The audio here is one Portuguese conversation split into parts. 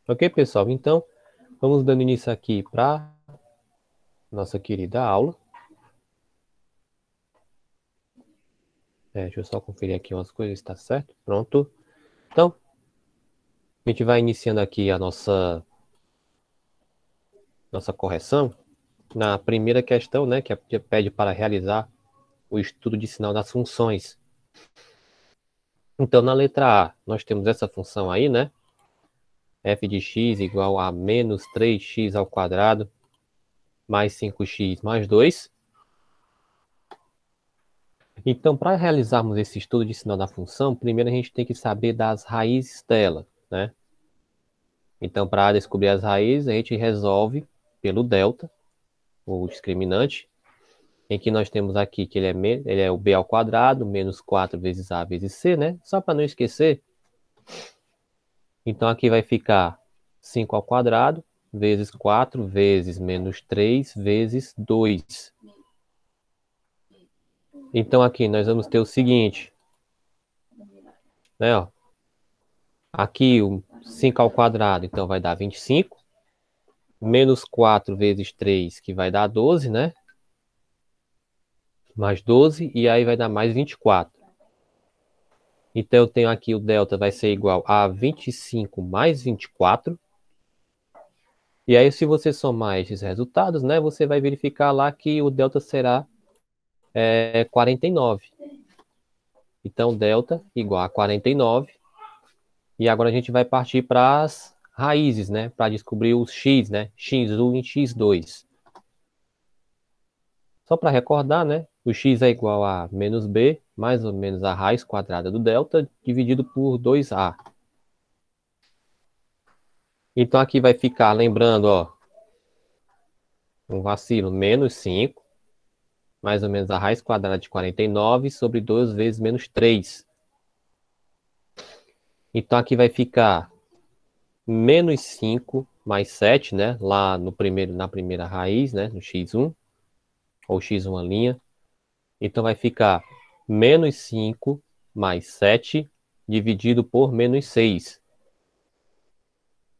Ok, pessoal? Então, vamos dando início aqui para nossa querida aula. Deixa eu só conferir aqui umas coisas, está certo? Pronto. Então, a gente vai iniciando aqui a nossa correção na primeira questão, né, que pede para realizar o estudo de sinal das funções. Então, na letra A, nós temos essa função aí, né? F de x igual a menos 3x ao quadrado mais 5x mais 2. Então, para realizarmos esse estudo de sinal da função, primeiro a gente tem que saber das raízes dela, né? Então, para descobrir as raízes, a gente resolve pelo delta, o discriminante, em que nós temos aqui que ele é o b ao quadrado, menos 4 vezes a vezes c, né? Só para não esquecer. Então, aqui vai ficar 5 ao quadrado, vezes 4, vezes menos 3, vezes 2. Então, aqui nós vamos ter o seguinte, né? Ó, aqui o 5 ao quadrado, então vai dar 25. Menos 4 vezes 3, que vai dar 12, né? Mais 12, e aí vai dar mais 24. Então, eu tenho aqui o delta vai ser igual a 25 mais 24. E aí, se você somar esses resultados, né, você vai verificar lá que o delta será 49. Então, delta igual a 49. E agora a gente vai partir para as raízes, né, para descobrir os x, né, x1 e x2. Só para recordar, né, o x é igual a menos b, mais ou menos a raiz quadrada do delta, dividido por 2a. Então, aqui vai ficar, lembrando, ó, um vacilo, menos 5, mais ou menos a raiz quadrada de 49 sobre 2 vezes menos 3. Então, aqui vai ficar menos 5 mais 7, né? Lá no primeiro, na primeira raiz, né? No x1, ou x1 linha. Então, vai ficar menos 5 mais 7 dividido por menos 6.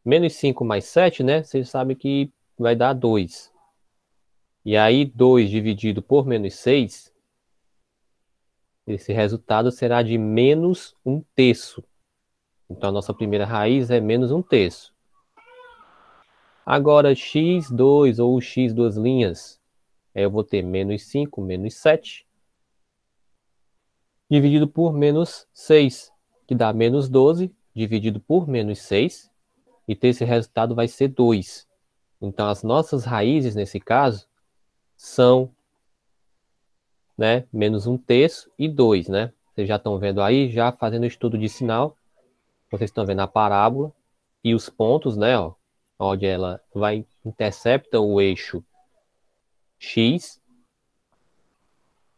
Menos 5 mais 7, né? Vocês sabem que vai dar 2. E aí, 2 dividido por menos 6, esse resultado será de menos 1/3. Então, a nossa primeira raiz é menos 1/3. Agora, x2 ou x duas linhas, eu vou ter menos 5 menos 7, dividido por menos 6, que dá menos 12, dividido por menos 6, e esse resultado vai ser 2. Então, as nossas raízes, nesse caso, são, né, menos 1/3 e 2, né? Vocês já estão vendo aí, já fazendo o estudo de sinal, vocês estão vendo a parábola e os pontos, né, ó, onde ela vai intercepta o eixo x.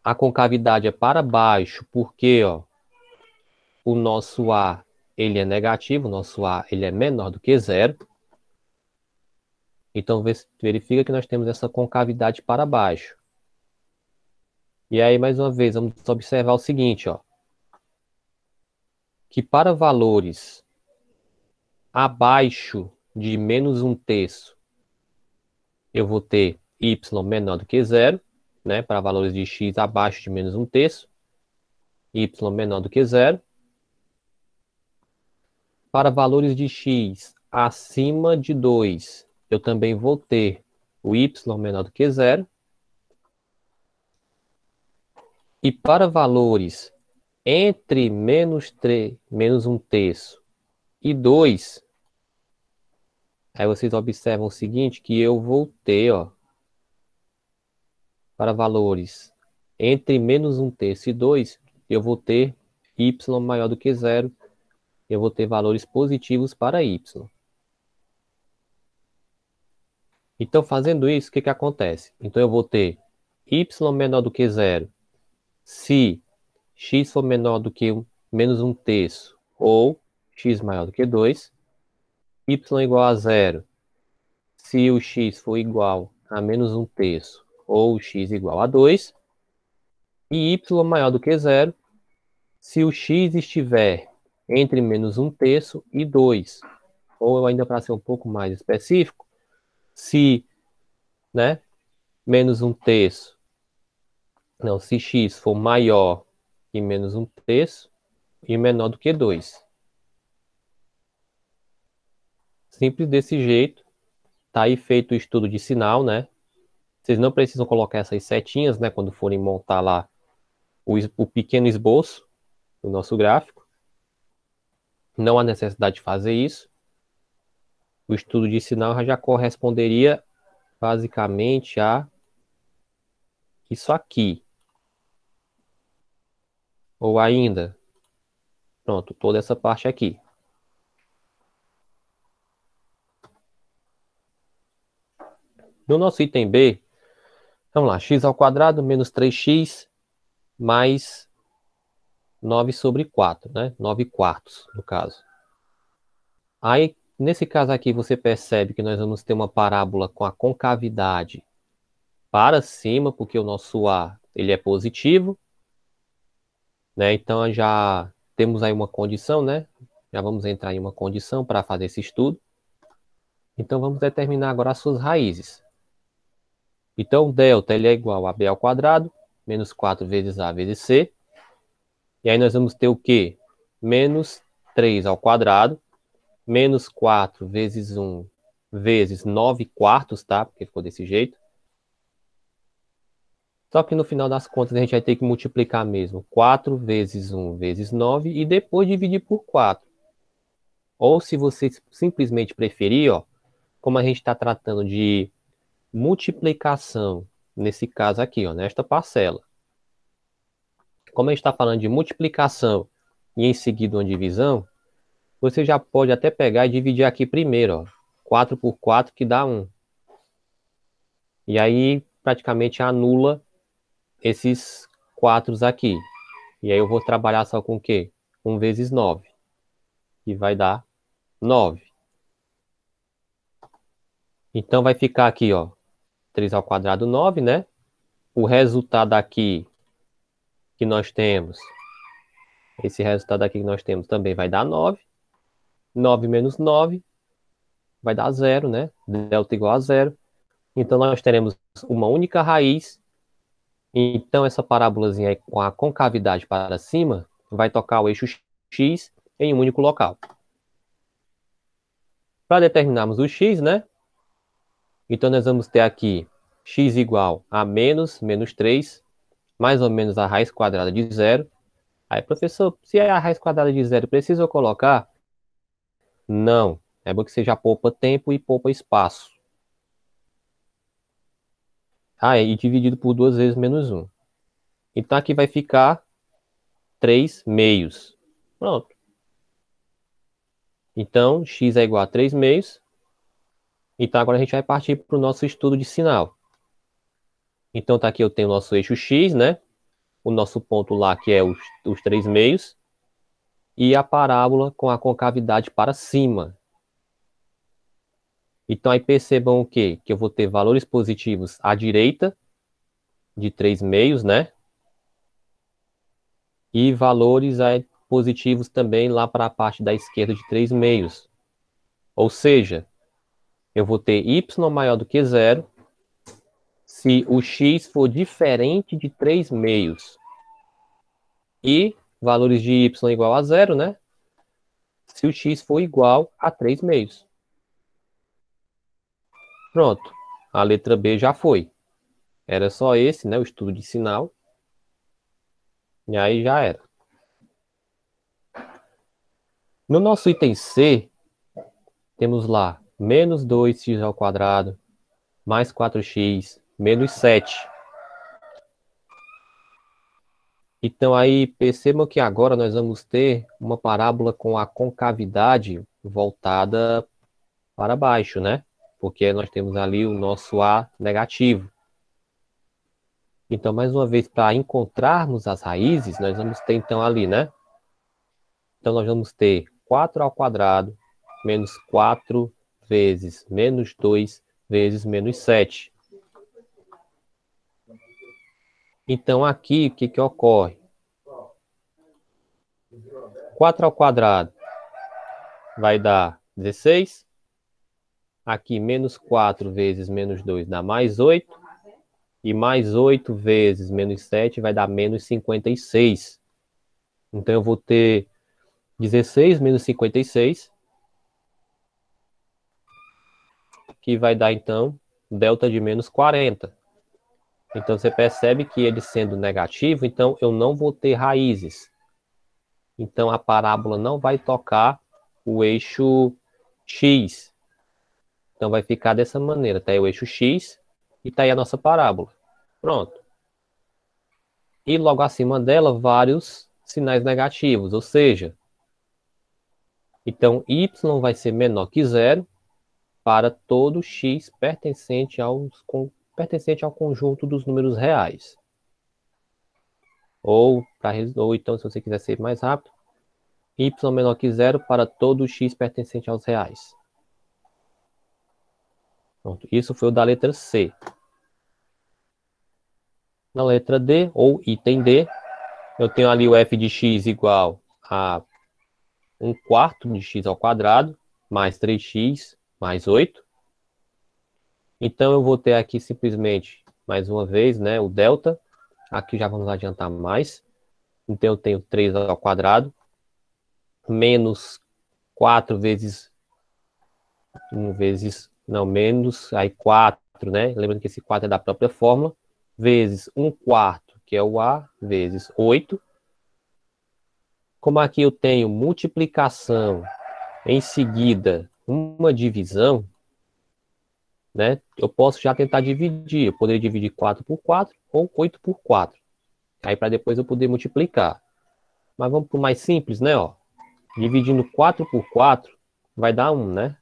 A concavidade é para baixo, porque, ó, o nosso A ele é negativo, o nosso A ele é menor do que zero. Então, verifica que nós temos essa concavidade para baixo. E aí, mais uma vez, vamos observar o seguinte, ó, que para valores abaixo de menos 1/3, eu vou ter y menor do que zero, né? Para valores de x abaixo de menos 1/3, y menor do que zero. Para valores de x acima de 2, eu também vou ter o y menor do que zero. E para valores entre menos 3, menos 1/3 e 2, aí vocês observam o seguinte, que eu vou ter, ó, para valores entre menos 1/3 e 2, eu vou ter y maior do que zero, eu vou ter valores positivos para y. Então, fazendo isso, o que que acontece? Então, eu vou ter y menor do que zero se x for menor do que menos 1/3 ou x maior do que 2, y igual a zero se o x for igual a menos 1/3 ou x igual a 2, e y maior do que zero se o x estiver entre menos 1/3 e 2. ou ainda para ser um pouco mais específico, se, né, menos um terço, não, se x for maior que menos um terço e menor do que 2. Simples desse jeito. Tá aí feito o estudo de sinal, né? Vocês não precisam colocar essas setinhas, né, quando forem montar lá o pequeno esboço do nosso gráfico. Não há necessidade de fazer isso. O estudo de sinal já corresponderia basicamente a isso aqui. Ou ainda, pronto, toda essa parte aqui. No nosso item B, vamos lá, x ao quadrado menos 3x mais 9 sobre 4, né? 9 quartos, no caso. Aí, nesse caso aqui, você percebe que nós vamos ter uma parábola com a concavidade para cima, porque o nosso A ele é positivo, né? Então já temos aí uma condição, né? Já vamos entrar em uma condição para fazer esse estudo. Então vamos determinar agora as suas raízes. Então delta ele é igual a B ao quadrado, menos 4 vezes A vezes C. E aí nós vamos ter o quê? Menos 3 ao quadrado, menos 4 vezes 1 vezes 9 quartos, tá? Porque ficou desse jeito. Só que no final das contas a gente vai ter que multiplicar mesmo 4 vezes 1 vezes 9 e depois dividir por 4. Ou se você simplesmente preferir, ó, como a gente está tratando de multiplicação, nesse caso aqui, ó, nesta parcela. Como a gente está falando de multiplicação e em seguida uma divisão, você já pode até pegar e dividir aqui primeiro, ó, 4 por 4 que dá 1. E aí praticamente anula esses 4 aqui. E aí eu vou trabalhar só com o quê? 1 vezes 9, que vai dar 9. Então vai ficar aqui, ó, 3 ao quadrado 9, né? O resultado aqui que nós temos, esse resultado aqui que nós temos também vai dar 9. 9 menos 9 vai dar 0, né? Delta igual a 0. Então nós teremos uma única raiz. Então essa parábolazinha aí com a concavidade para cima vai tocar o eixo x em um único local. Para determinarmos o x, né? Então nós vamos ter aqui x igual a menos 3, mais ou menos a raiz quadrada de 0. Aí, professor, se é a raiz quadrada de 0, precisa eu colocar? Não. É bom que você já poupa tempo e poupa espaço. Ah, e dividido por 2 vezes menos 1. Então aqui vai ficar 3 meios. Pronto. Então, x é igual a 3 meios. Então agora a gente vai partir para o nosso estudo de sinal. Então tá aqui eu tenho o nosso eixo x, né? O nosso ponto lá que é os 3 meios. E a parábola com a concavidade para cima. Então aí percebam o quê? Que eu vou ter valores positivos à direita de 3 meios, né? E valores positivos também lá para a parte da esquerda de 3 meios. Ou seja, eu vou ter y maior do que 0 se o x for diferente de 3 meios. E valores de y igual a 0, né? Se o x for igual a 3 meios. Pronto. A letra B já foi. Era só esse, né? O estudo de sinal. E aí já era. No nosso item C, temos lá menos 2x ao quadrado, mais 4x, menos 7. Então aí percebam que agora nós vamos ter uma parábola com a concavidade voltada para baixo, né? Porque nós temos ali o nosso A negativo. Então, mais uma vez, para encontrarmos as raízes, nós vamos ter então ali, né? Então nós vamos ter 4 ao quadrado menos 4 vezes menos 2 vezes menos 7. Então aqui, o que que ocorre? 4 ao quadrado vai dar 16. Aqui, menos 4 vezes menos 2 dá mais 8. E mais 8 vezes menos 7 vai dar menos 56. Então, eu vou ter 16 menos 56, que vai dar, então, delta de menos 40. Então, você percebe que ele sendo negativo, então, eu não vou ter raízes. Então, a parábola não vai tocar o eixo X. Então, vai ficar dessa maneira. Tá aí o eixo X e tá aí a nossa parábola. Pronto. E logo acima dela, vários sinais negativos. Ou seja, então, y vai ser menor que zero para todo x pertencente ao conjunto dos números reais. Ou então, se você quiser ser mais rápido, y menor que zero para todo x pertencente aos reais. Pronto, isso foi o da letra C. Na letra D, ou item D, eu tenho ali o f de x igual a 1/4 de x ao quadrado, mais 3x, mais 8. Então, eu vou ter aqui simplesmente, mais uma vez, né, o delta. Aqui já vamos adiantar mais. Então, eu tenho 3 ao quadrado, menos 4 vezes 1 vezes, não, menos, aí 4, né? Lembrando que esse 4 é da própria fórmula, vezes 1/4, que é o A, vezes 8. Como aqui eu tenho multiplicação, em seguida uma divisão, né? Eu posso já tentar dividir. Eu poderia dividir 4 por 4 ou 8 por 4. Aí para depois eu poder multiplicar. Mas vamos para o mais simples, né? Ó. Dividindo 4 por 4 vai dar 1, né?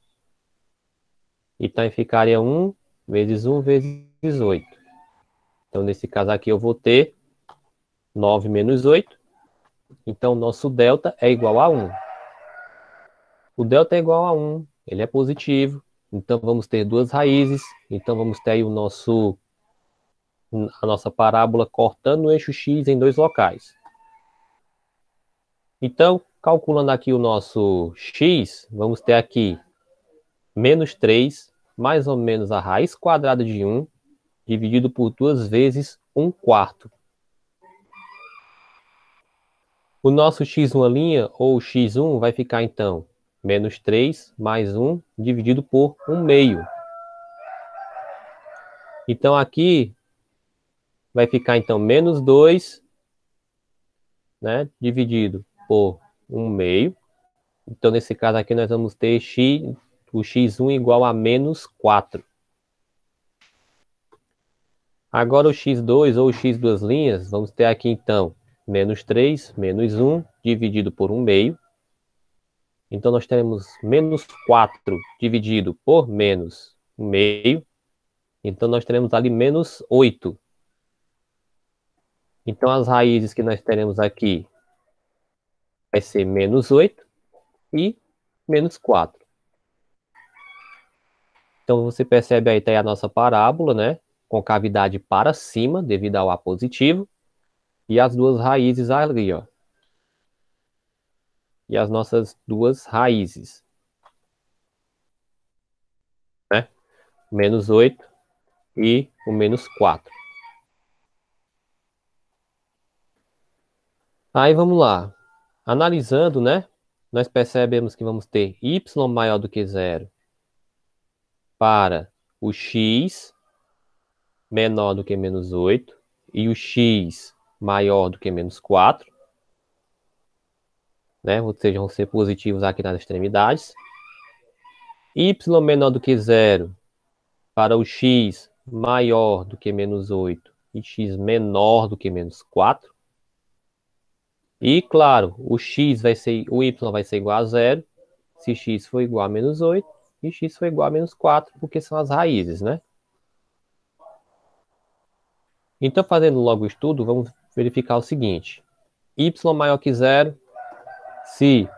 Então ficaria 1 vezes 1 vezes 8. Então nesse caso aqui eu vou ter 9 menos 8. Então nosso delta é igual a 1. O delta é igual a 1, ele é positivo. Então vamos ter duas raízes. Então vamos ter aí a nossa parábola cortando o eixo X em dois locais. Então, calculando aqui o nosso X, vamos ter aqui menos 3, mais ou menos a raiz quadrada de 1, dividido por 2 vezes 1/4. O nosso x1', ou x1, vai ficar, então, menos 3 mais 1, dividido por 1/2. Então, aqui vai ficar, então, menos 2, né, dividido por 1/2. Então, nesse caso aqui, nós vamos ter o x1 igual a menos 4. Agora o x2 ou o x duas linhas, vamos ter aqui então menos 3, menos 1, dividido por 1/2. Então nós teremos menos 4 dividido por menos 1/2. Então nós teremos ali menos 8. Então as raízes que nós teremos aqui vai ser menos 8 e menos 4. Então você percebe aí, tá aí a nossa parábola, né? Com cavidade para cima, devido ao A positivo. E as duas raízes ali, ó. E as nossas duas raízes, né? Menos 8 e o menos 4. Aí vamos lá. Analisando, né? Nós percebemos que vamos ter y maior do que zero para o x menor do que menos 8 e o x maior do que menos 4. Né? Ou seja, vão ser positivos aqui nas extremidades. Y menor do que zero para o x maior do que menos 8 e x menor do que menos 4. E, claro, o y vai ser igual a zero se x for igual a menos 8 e x for igual a menos 4, porque são as raízes, né? Então, fazendo logo o estudo, vamos verificar o seguinte. Y maior que zero se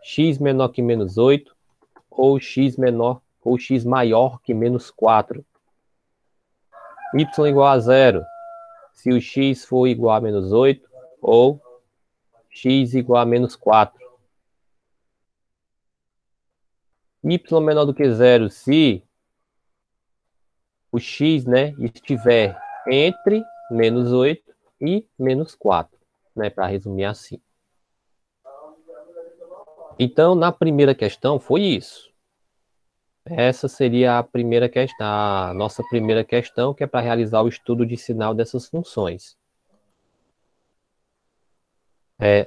x menor que menos 8 ou x maior que menos 4. Y igual a zero se o x for igual a menos 8 ou x igual a menos 4. y menor do que zero se o x, né, estiver entre menos 8 e menos 4, né, para resumir assim. Então, na primeira questão, foi isso. Essa seria a primeira questão, a nossa primeira questão, que é para realizar o estudo de sinal dessas funções.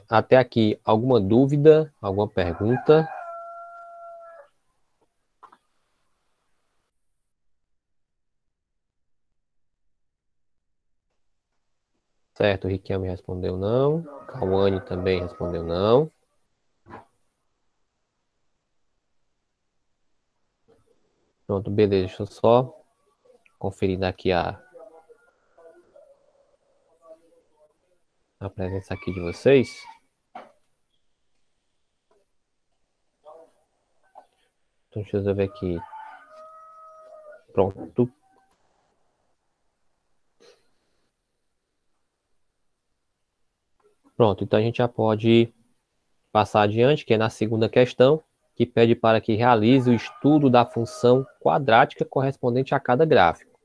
Até aqui, alguma dúvida, alguma pergunta? Certo, o Riquelme respondeu não. Cauane também respondeu não. Pronto, beleza. Deixa eu só conferir aqui a presença aqui de vocês. Então, deixa eu ver aqui. Pronto. Pronto, então a gente já pode passar adiante, que é na segunda questão, que pede para que realize o estudo da função quadrática correspondente a cada gráfico.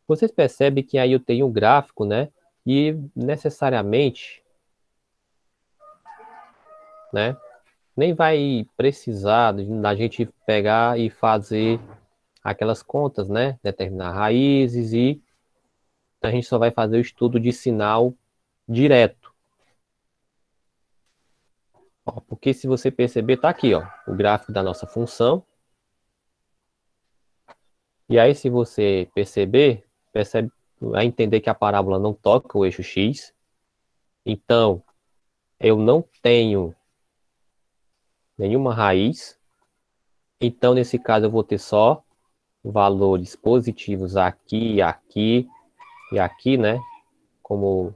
Vocês percebem que aí eu tenho um gráfico, né? E necessariamente, né? Nem vai precisar da gente pegar e fazer aquelas contas, né? Determinar raízes e a gente só vai fazer o estudo de sinal direto. Ó, porque se você perceber, tá aqui, ó, o gráfico da nossa função. E aí, se você vai entender que a parábola não toca o eixo X. Então, eu não tenho nenhuma raiz. Então, nesse caso, eu vou ter só valores positivos aqui, aqui e aqui, né? Como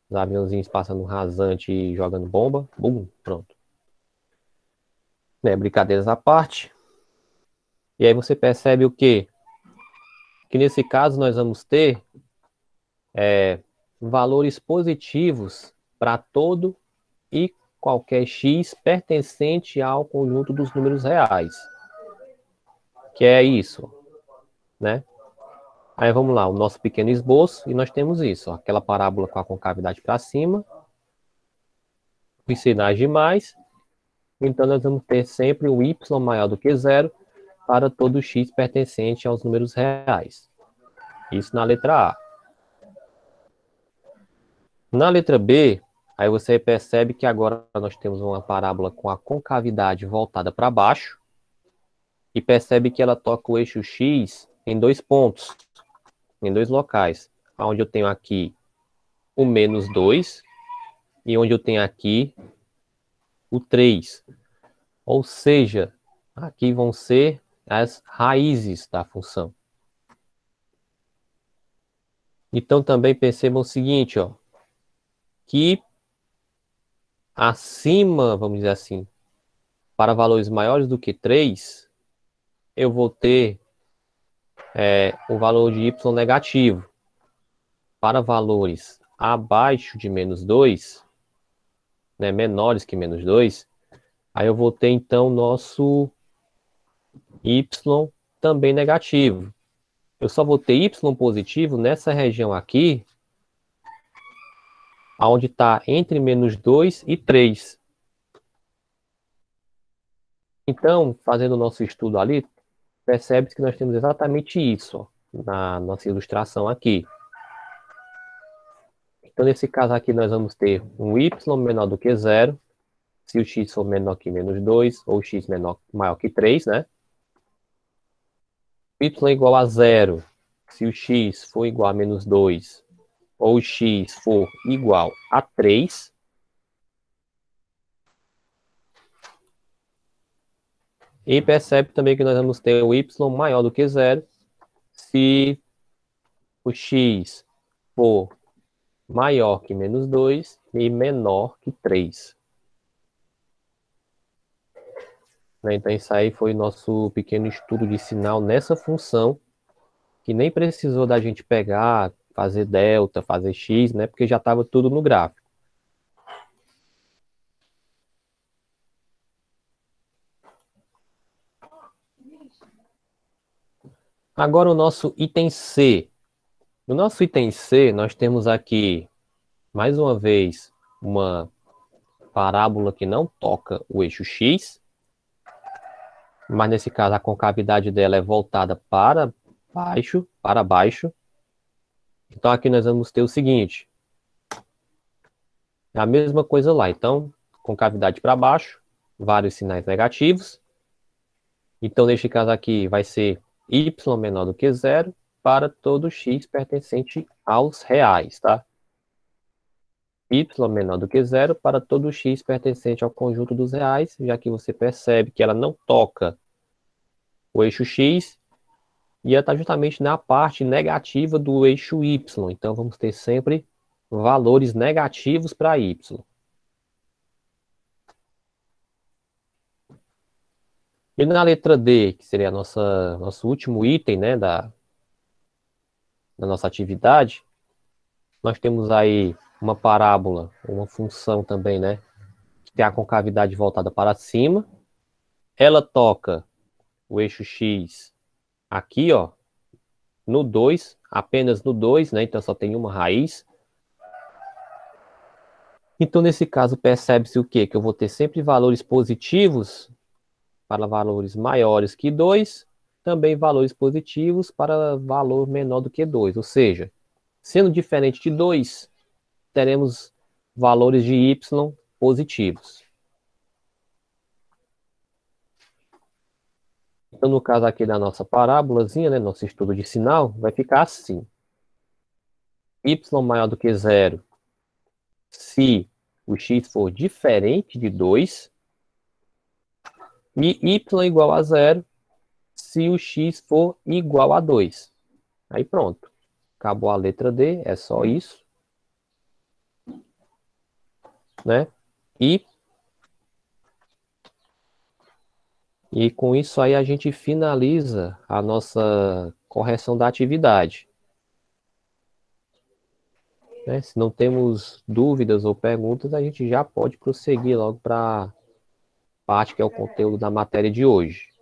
os aviãozinhos passando rasante e jogando bomba. Bum, pronto. Né, brincadeiras à parte. E aí você percebe o quê? Que nesse caso nós vamos ter valores positivos para todo e qualquer x pertencente ao conjunto dos números reais. Que é isso, né? Aí vamos lá, o nosso pequeno esboço, e nós temos isso, ó, aquela parábola com a concavidade para cima, os sinais de mais, então nós vamos ter sempre o y maior do que zero para todo x pertencente aos números reais. Isso na letra A. Na letra B, aí você percebe que agora nós temos uma parábola com a concavidade voltada para baixo, e percebe que ela toca o eixo X em dois pontos, em dois locais, onde eu tenho aqui o menos 2 e onde eu tenho aqui o 3. Ou seja, aqui vão ser as raízes da função. Então também percebam o seguinte, ó, que acima, vamos dizer assim, para valores maiores do que 3, eu vou ter o valor de y negativo. Para valores abaixo de menos 2, né, menores que menos 2, aí eu vou ter então nosso y também negativo. Eu só vou ter y positivo nessa região aqui, onde está entre menos 2 e 3. Então, fazendo o nosso estudo ali, percebe-se que nós temos exatamente isso, ó, na nossa ilustração aqui. Então, nesse caso aqui, nós vamos ter um y menor do que zero, se o x for menor que menos 2, ou x maior que 3, né? Y igual a zero, se o x for igual a menos 2, ou x for igual a 3. E percebe também que nós vamos ter o y maior do que zero, se o x for maior que menos 2 e menor que 3. Então, isso aí foi nosso pequeno estudo de sinal nessa função, que nem precisou da gente pegar, fazer delta, fazer x, né? Porque já estava tudo no gráfico. Agora o nosso item C. No nosso item C, nós temos aqui, mais uma vez, uma parábola que não toca o eixo X, mas nesse caso a concavidade dela é voltada para baixo. Então aqui nós vamos ter o seguinte, é a mesma coisa lá. Então, concavidade para baixo, vários sinais negativos. Então, neste caso aqui, vai ser y menor do que zero para todo x pertencente aos reais, tá? Y menor do que zero para todo x pertencente ao conjunto dos reais, já que você percebe que ela não toca o eixo x e ela está justamente na parte negativa do eixo y. Então, vamos ter sempre valores negativos para y. E na letra D, que seria nosso último item, né, da nossa atividade, nós temos aí uma parábola, uma função também, né, que tem a concavidade voltada para cima. Ela toca o eixo X aqui, ó, no 2, apenas no 2, né, então só tem uma raiz. Então, nesse caso, percebe-se o quê? Que eu vou ter sempre valores positivos para valores maiores que 2, também valores positivos para valor menor do que 2. Ou seja, sendo diferente de 2, teremos valores de y positivos. Então, no caso aqui da nossa parábolazinha, né, nosso estudo de sinal, vai ficar assim. Y maior do que zero, se o x for diferente de 2, e y igual a zero, se o x for igual a 2. Aí pronto. Acabou a letra D, é só isso. Né? E com isso aí a gente finaliza a nossa correção da atividade. Né? Se não temos dúvidas ou perguntas, a gente já pode prosseguir logo para a parte que é o conteúdo da matéria de hoje.